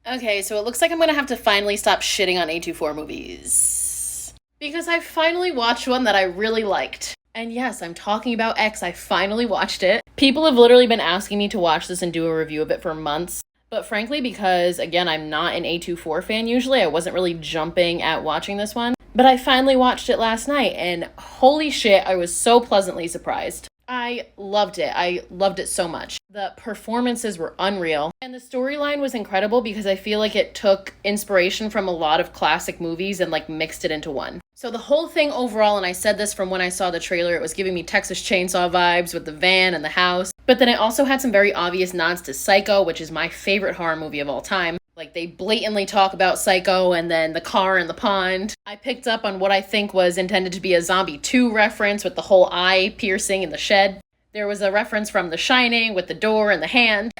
Okay, so it looks like I'm gonna have to finally stop shitting on A24 movies. Because I finally watched one that I really liked. And yes, I'm talking about X. I finally watched it. People have literally been asking me to watch this and do a review of it for months. But frankly, because again, I'm not an A24 fan usually, I wasn't really jumping at watching this one. But I finally watched it last night, and holy shit, I was so pleasantly surprised. I loved it. I loved it so much. The performances were unreal. And the storyline was incredible because I feel like it took inspiration from a lot of classic movies and like mixed it into one. So the whole thing overall, and I said this from when I saw the trailer, it was giving me Texas Chainsaw vibes with the van and the house. But then it also had some very obvious nods to Psycho, which is my favorite horror movie of all time. Like, they blatantly talk about Psycho and then the car in the pond. I picked up on what I think was intended to be a Zombie 2 reference with the whole eye piercing in the shed. There was a reference from The Shining with the door and the hand.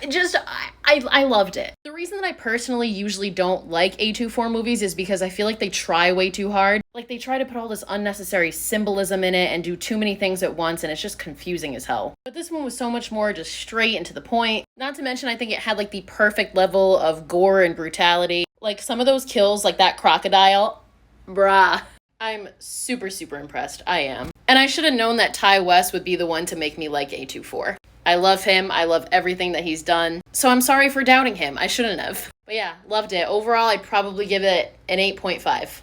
I loved it. The reason that I personally usually don't like A24 movies is because I feel like they try way too hard. Like, they try to put all this unnecessary symbolism in it and do too many things at once, and it's just confusing as hell. But this one was so much more just straight and to the point. Not to mention, I think it had like the perfect level of gore and brutality. Like, some of those kills, like that crocodile, bruh. I'm super, super impressed. I am. And I should have known that Ty West would be the one to make me like A24. I love him. I love everything that he's done. So I'm sorry for doubting him. I shouldn't have. But yeah, loved it. Overall, I'd probably give it an 8.5.